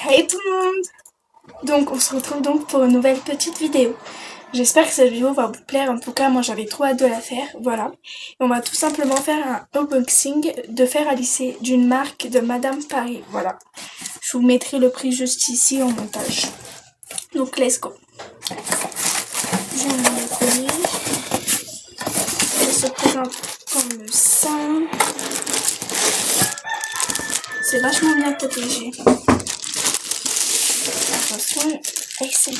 Hey tout le monde! Donc on se retrouve donc pour une nouvelle petite vidéo. J'espère que cette vidéo va vous plaire, en tout cas moi j'avais trop hâte de la faire, voilà. Et on va tout simplement faire un unboxing de fer à lisser d'une marque de Madame Paris, voilà. Je vous mettrai le prix juste ici en montage. Donc let's go! Je vais le coller. Elle se présente comme ça. C'est vachement bien protégé. Attention, ASMR.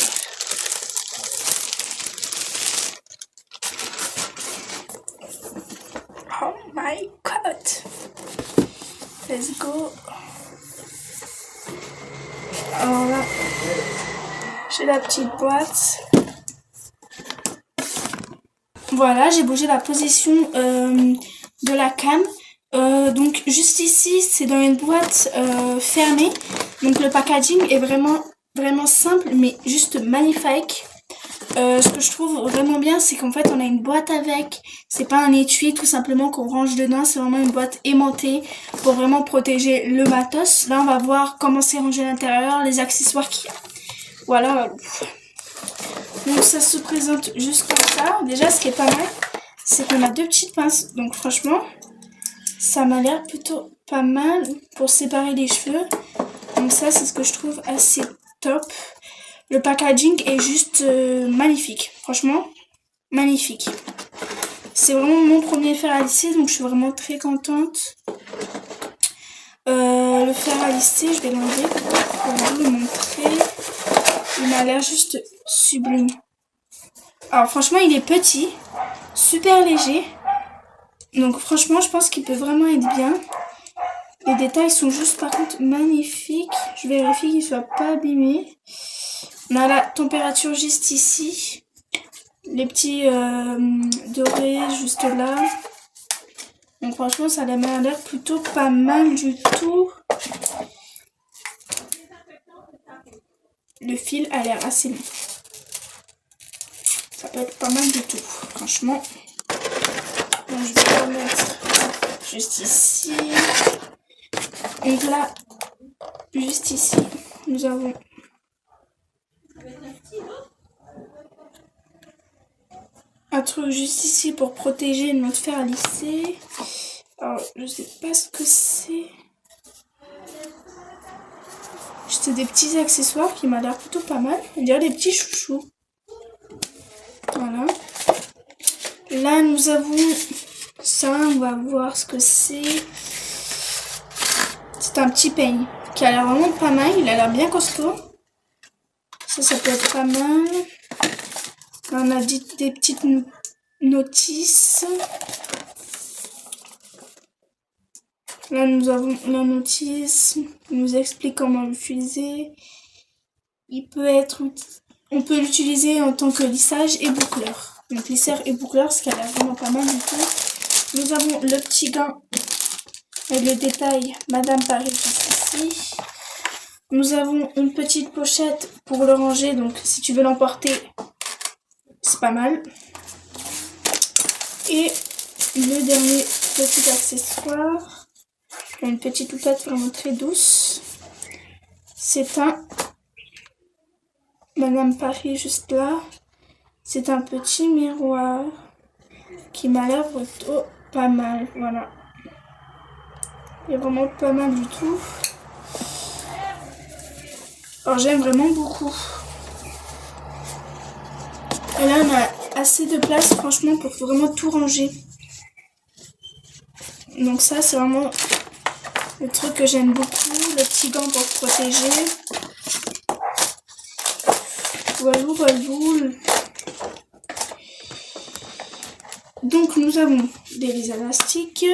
Oh my god! Let's go! Alors là, j'ai la petite boîte. Voilà, j'ai bougé la position de la cam. Donc juste ici, c'est dans une boîte fermée. Donc le packaging est vraiment simple, mais juste magnifique. Ce que je trouve vraiment bien, c'est qu'en fait on a une boîte avec. C'est pas un étui tout simplement qu'on range dedans, c'est vraiment une boîte aimantée pour vraiment protéger le matos. Là on va voir comment c'est rangé à l'intérieur, les accessoires qu'il y a. Voilà. Donc ça se présente juste comme ça. Déjà ce qui est pas mal, c'est qu'on a deux petites pinces. Donc franchement, ça m'a l'air plutôt pas mal pour séparer les cheveux. Donc ça c'est ce que je trouve assez top. Le packaging est juste magnifique. Franchement, magnifique. C'est vraiment mon premier fer à lisser, donc je suis vraiment très contente. Le fer à lisser, je vais l'enlever pour vous le montrer. Il m'a l'air juste sublime. Alors franchement, il est petit, super léger. Donc franchement, je pense qu'il peut vraiment être bien. Les détails sont juste par contre magnifiques. Je vérifie qu'il ne soit pas abîmé. On a la température juste ici. Les petits dorés juste là. Donc franchement, ça a l'air plutôt pas mal du tout. Le fil a l'air assez long. Ça peut être pas mal du tout, franchement. Donc je vais le mettre juste ici. Donc là, juste ici, nous avons un truc juste ici pour protéger notre fer à lisser. Alors, je sais pas ce que c'est. Juste des petits accessoires qui m'a l'air plutôt pas mal. On dirait des petits chouchous. Voilà. Là, nous avons ça. On va voir ce que c'est. C'est un petit peigne qui a l'air vraiment pas mal. Il a l'air bien costaud. Ça peut être pas mal. Là, on a des petites notices. Là, nous avons la notice. Il nous explique comment l'utiliser. On peut l'utiliser en tant que lissage et boucleur. Donc lisseur et boucleur, ce qui a l'air vraiment pas mal du tout. Nous avons le petit gant avec le détail Madame Paris ici. Nous avons une petite pochette pour le ranger, donc si tu veux l'emporter, c'est pas mal. Et le dernier petit accessoire, une petite houppette vraiment très douce. C'est un Madame Paris juste là. C'est un petit miroir qui m'a l'air plutôt pas mal, voilà. Il est vraiment pas mal du tout. Alors j'aime vraiment beaucoup. Et là on a assez de place franchement pour vraiment tout ranger. Donc ça c'est vraiment le truc que j'aime beaucoup. Le petit gant pour protéger. Voilou, voilou. Donc nous avons des élastiques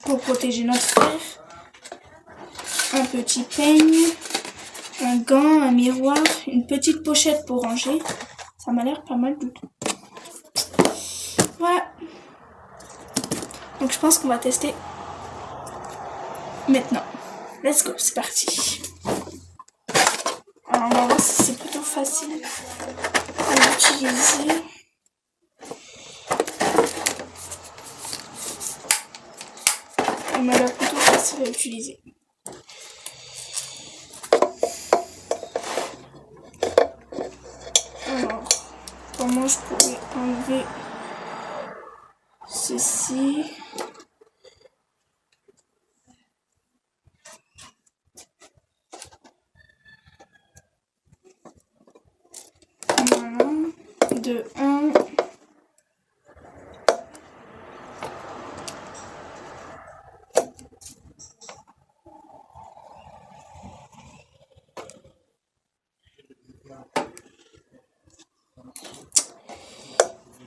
pour protéger notre fer, un petit peigne, un gant, un miroir, une petite pochette pour ranger. Ça m'a l'air pas mal du tout. Voilà. Donc je pense qu'on va tester maintenant. Let's go, c'est parti. Alors on va voir si c'est plutôt facile à utiliser. Il m'a l'air plutôt facile à utiliser. je pourrais enlever ceci. Voilà. De 1.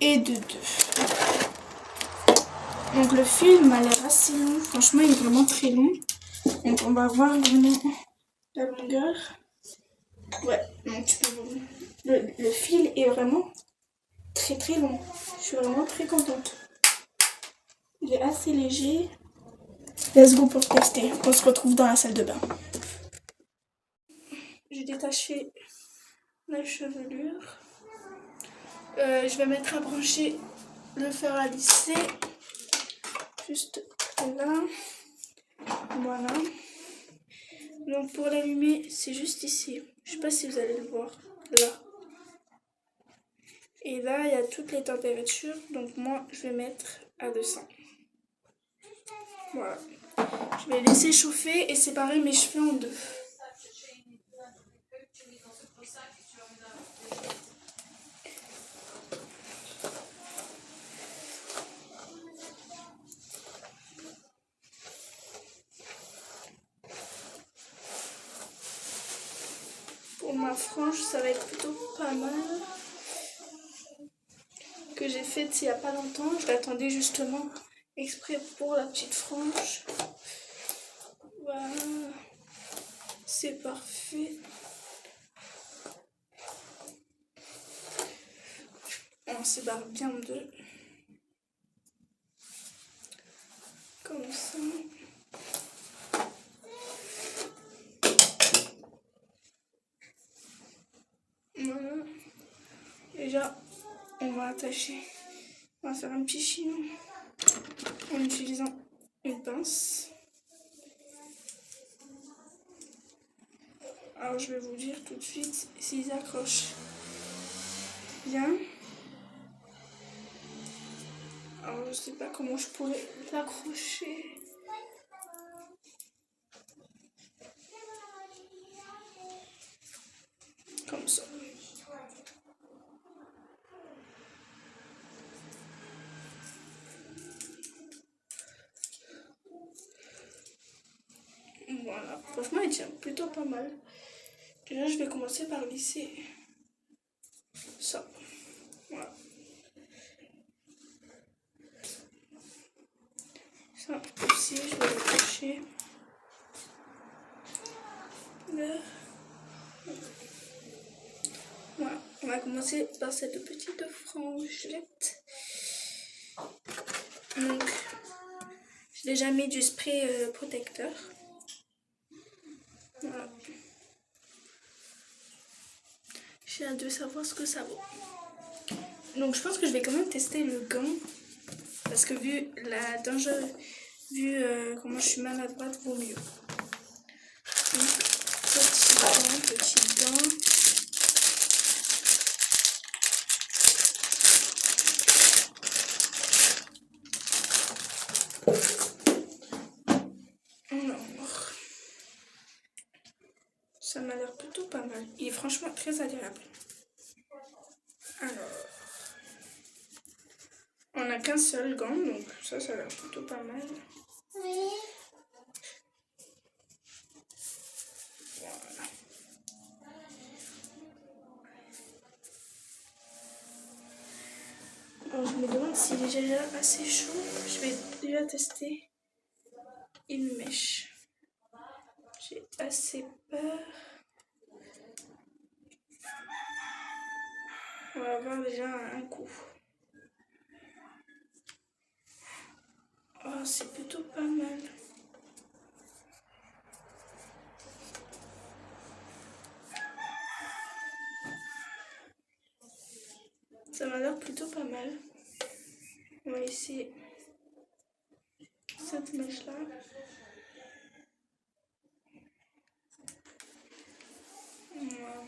Et de 2. Donc le film a l'air assez long. Franchement, il est vraiment très long. Donc on va voir vraiment la longueur. Ouais, donc tu peux voir. Le fil est vraiment très très long. Je suis vraiment très contente. Il est assez léger. Let's go pour tester. On se retrouve dans la salle de bain. J'ai détaché la chevelure. Je vais mettre à brancher le fer à lisser. Juste là. Voilà. Donc pour l'allumer, c'est juste ici. Je sais pas si vous allez le voir. Là. Et là, il y a toutes les températures. Donc moi, je vais mettre à 200. Voilà. Je vais laisser chauffer et séparer mes cheveux en 2. Pour ma frange, ça va être plutôt pas mal. Que j'ai faite il y a pas longtemps. Je l'attendais justement exprès pour la petite frange. Voilà. C'est parfait. On sépare bien en 2. Comme ça. Voilà. Déjà, on va attacher. On va faire un petit chignon en utilisant une pince. Alors je vais vous dire tout de suite s'ils accrochent bien. Alors je sais pas comment je pourrais l'accrocher. Comme ça. Voilà, franchement il tient plutôt pas mal. Déjà je vais commencer par lisser ça. Voilà. Ça aussi je vais l'attacher. Là. Voilà, on va commencer par cette petite frangelette. Donc j'ai déjà mis du spray protecteur. Voilà. J'ai hâte de savoir ce que ça vaut. Donc je pense que je vais quand même tester le gant. Parce que vu la danger, vu comment je suis maladroite, vaut mieux. Donc, petit gant. Alors, ça m'a l'air plutôt pas mal. Il est franchement très agréable. Alors, on n'a qu'un seul gant, donc ça a l'air plutôt pas mal. Oui. Voilà. Alors, je me demande s'il est déjà assez chaud. Je vais déjà tester une mèche. J'ai assez peur. On va avoir déjà un coup. Oh, c'est plutôt pas mal. Ça m'a l'air plutôt pas mal. On va essayer cette mèche-là. Voilà.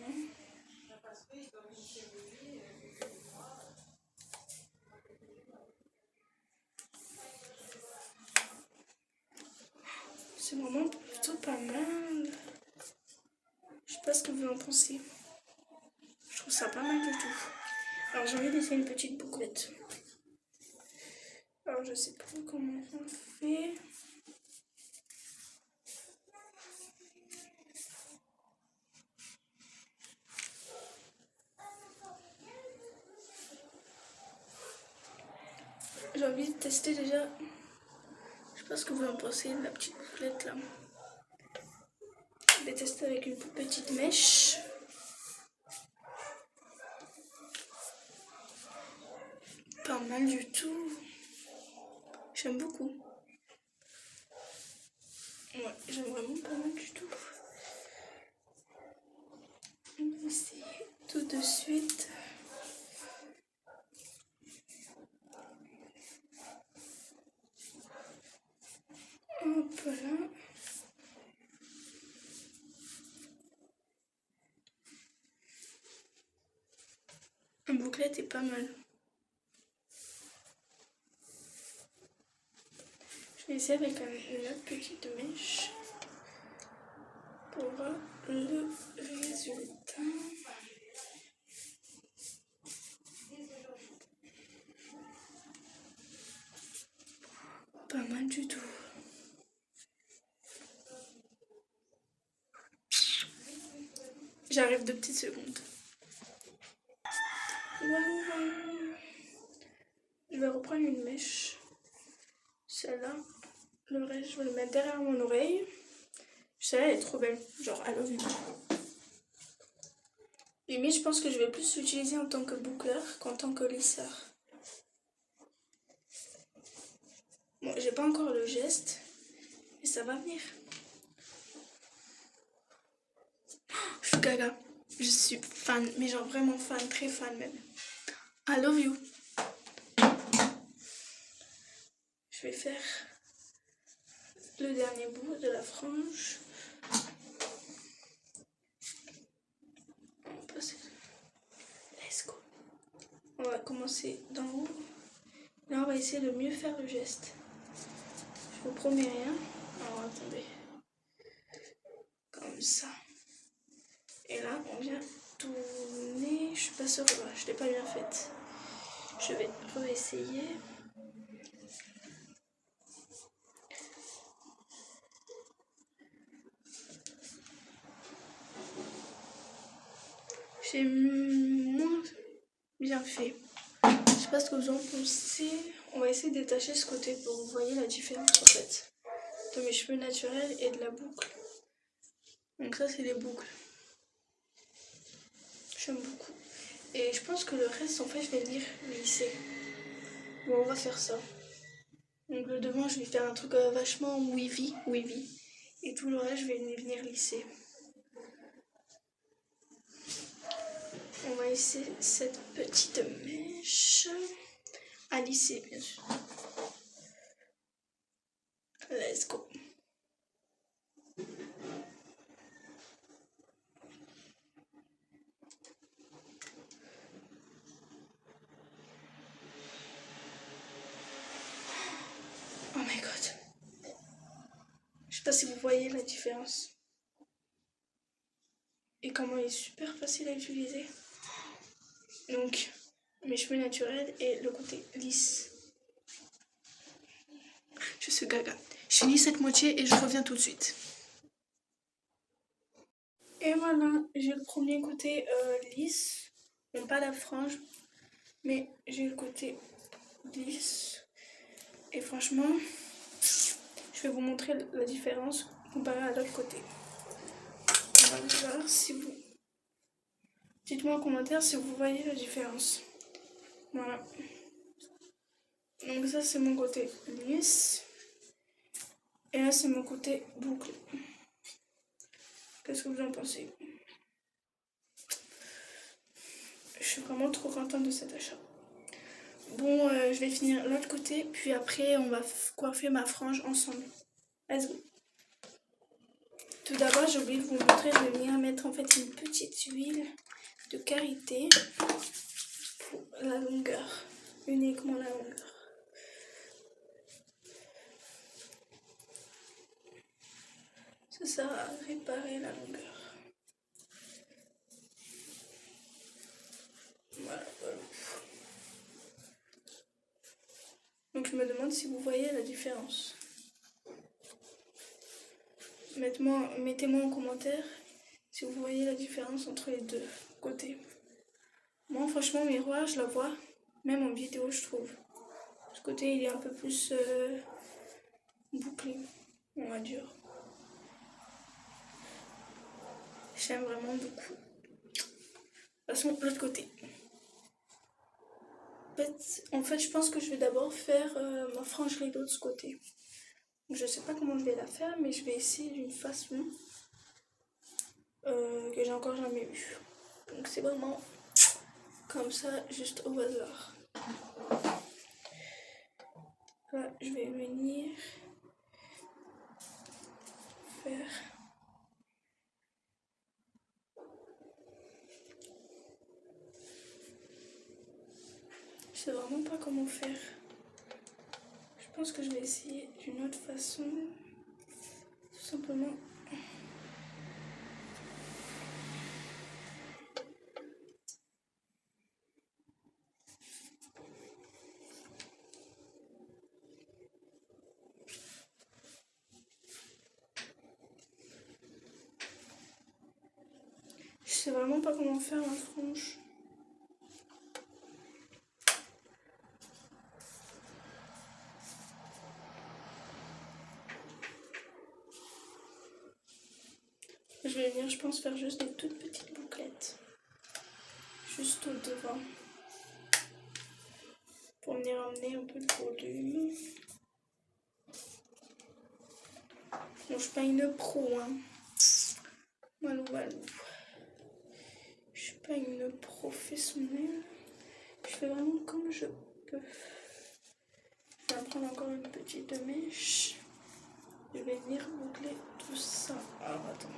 C'est vraiment plutôt pas mal. Je sais pas ce que vous en pensez. Je trouve ça pas mal du tout. Alors j'ai envie d'essayer une petite bouclette. Alors je sais pas comment on fait. J'ai envie de tester déjà. Je sais pas ce que vous en pensez de la petite bouclette là. Je vais tester avec une petite mèche. Pas mal du tout. J'aime beaucoup. Ouais, j'aime vraiment pas mal du tout. On va essayer tout de suite. Hop là. Un bouclette est pas mal. Je vais essayer avec une autre petite mèche pour voir le résultat. Pas mal du tout. J'arrive 2 petites secondes. Voilà. Je vais reprendre une mèche. Celle-là. Le reste, je vais le mettre derrière mon oreille. Celle-là, elle est trop belle. Genre, I love you. Limite, je pense que je vais plus l'utiliser en tant que boucleur qu'en tant que lisseur. Bon, j'ai pas encore le geste, mais ça va venir. Je suis gaga. Je suis fan, mais genre vraiment fan, très fan même. I love you. Je vais faire le dernier bout de la frange. Let's go. On va commencer d'en haut. Là, on va essayer de mieux faire le geste. Je vous promets rien. Alors, attendez. Comme ça. Et là, on vient tourner. Je suis pas sûre. Je l'ai pas bien faite. Je vais réessayer. J'ai moins bien fait. Je sais pas ce que vous en pensez. On va essayer de détacher ce côté pour que vous voyez la différence en fait de mes cheveux naturels et de la boucle. Donc ça c'est les boucles. J'aime beaucoup. Et je pense que le reste en fait je vais venir lisser. Bon, on va faire ça. Donc le devant je vais faire un truc vachement wavy. Et tout le reste je vais venir lisser. On va essayer cette petite mèche à lisser bien sûr. Let's go. Oh my god. Je sais pas si vous voyez la différence. Et comment il est super facile à utiliser. Donc, mes cheveux naturels et le côté lisse. Je suis gaga. Je finis cette moitié et je reviens tout de suite. Et voilà, j'ai le premier côté lisse. Bon, pas la frange, mais j'ai le côté lisse. Et franchement, je vais vous montrer la différence comparée à l'autre côté. On va voir si vous... Dites-moi en commentaire si vous voyez la différence. Voilà. Donc ça c'est mon côté lisse. Et là c'est mon côté boucle. Qu'est-ce que vous en pensez? Je suis vraiment trop contente de cet achat. Bon, je vais finir l'autre côté, puis après on va coiffer ma frange ensemble. Let's go. Tout d'abord, j'ai oublié de vous montrer, je vais venir mettre en fait une petite huile de karité pour la longueur, uniquement la longueur. Ça sert à réparer la longueur. Voilà, voilà. Donc je me demande si vous voyez la différence. Mettez-moi en commentaire si vous voyez la différence entre les deux côtés. Moi franchement miroir je la vois, même en vidéo je trouve. Ce côté il est un peu plus bouclé, on va dire. J'aime vraiment beaucoup. Passons de l'autre côté. En fait, je pense que je vais d'abord faire ma frange rideau de ce côté. Je sais pas comment je vais la faire, mais je vais essayer d'une façon que j'ai encore jamais vue. Donc c'est vraiment comme ça, juste au hasard. Là, je vais venir faire... Je sais vraiment pas comment faire. Je pense que je vais essayer d'une autre façon. Tout simplement. Je sais vraiment pas comment faire ma frange. Je vais venir, je pense, faire juste des toutes petites bouclettes. Juste au devant. Pour venir amener un peu de volume. Bon, je suis pas une pro, hein. Walou, walou. Je suis pas une professionnelle. Je fais vraiment comme je peux. Je vais prendre encore une petite mèche. Je vais venir boucler tout ça. Alors, attends.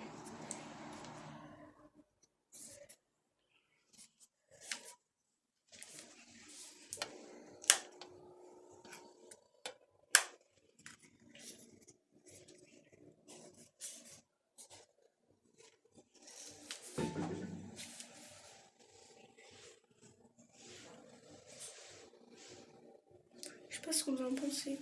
Je sais pas ce que vous en pensez.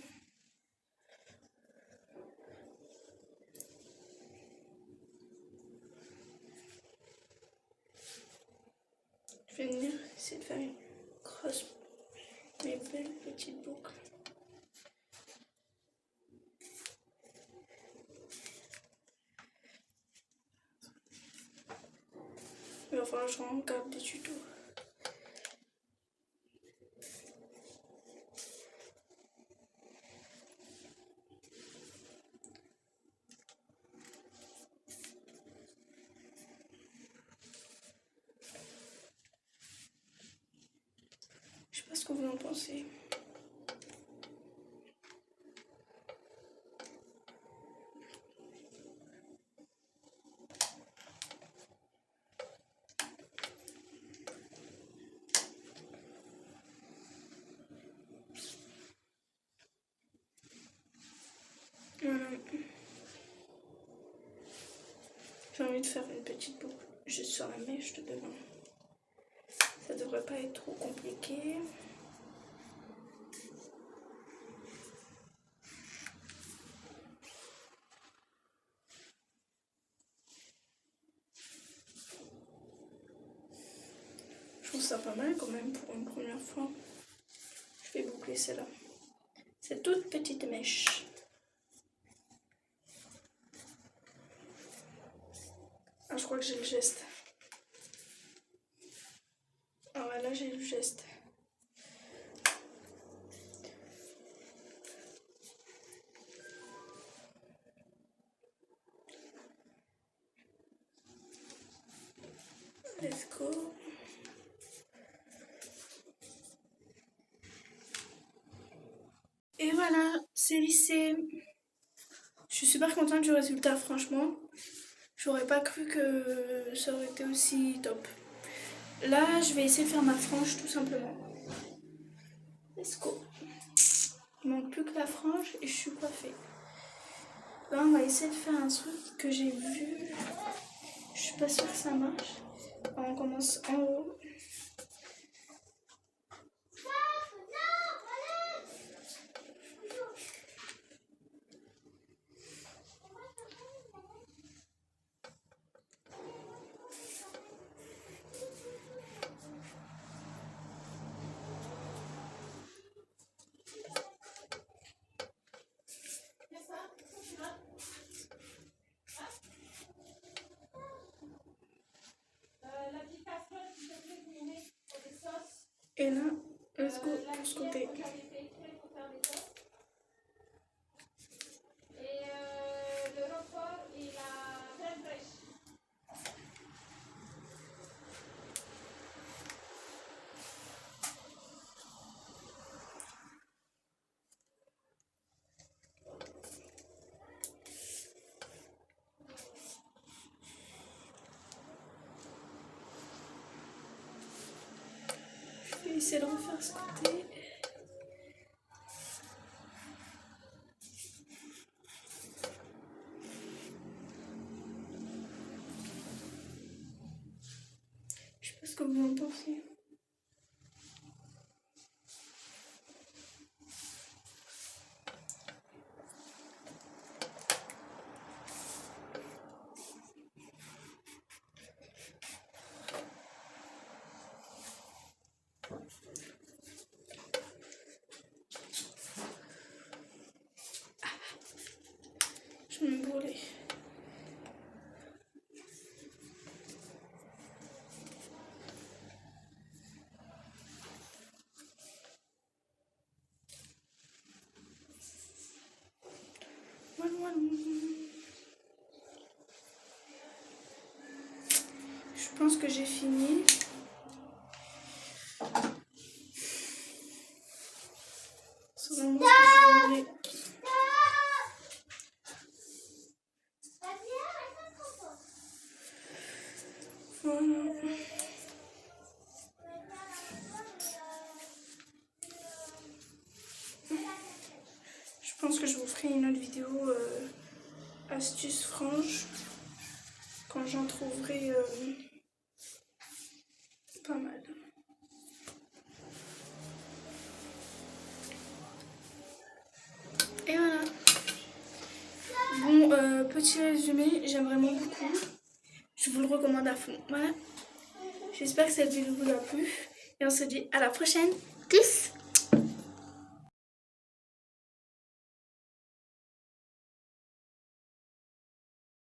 Je vais venir essayer de faire une grosse, mais belle petite boucle. Il va falloir que je regarde des tutos. Je sais pas ce que vous en pensez. Voilà. J'ai envie de faire une petite boucle juste sur la mèche de devant. Ça devrait pas être trop compliqué. Je trouve ça pas mal quand même pour une première fois. Je vais boucler celle-là. Cette toute petite mèche. Ah, je crois que j'ai le geste. Ah ouais, là j'ai le geste. Let's go. Et voilà, c'est lissé. Je suis super contente du résultat, franchement. J'aurais pas cru que ça aurait été aussi top. Là, je vais essayer de faire ma frange tout simplement. Let's go. Il manque plus que la frange et je suis coiffée. Là, on va essayer de faire un truc que j'ai vu. Je suis pas sûre que ça marche. On commence en haut. Et là, let's go pour ce côté. Je vais essayer de refaire ce côté. Je sais pas ce que vous en pensez. Je vais me brûler. Je pense que j'ai fini. Selon moi, ce que je voulais. Voilà. Je pense que je vous ferai une autre vidéo astuce frange quand j'en trouverai pas mal. Et voilà. Bon, petit résumé, j'aime vraiment beaucoup. Je vous le recommande à fond. Voilà. J'espère que cette vidéo vous a plu. Et on se dit à la prochaine. Peace!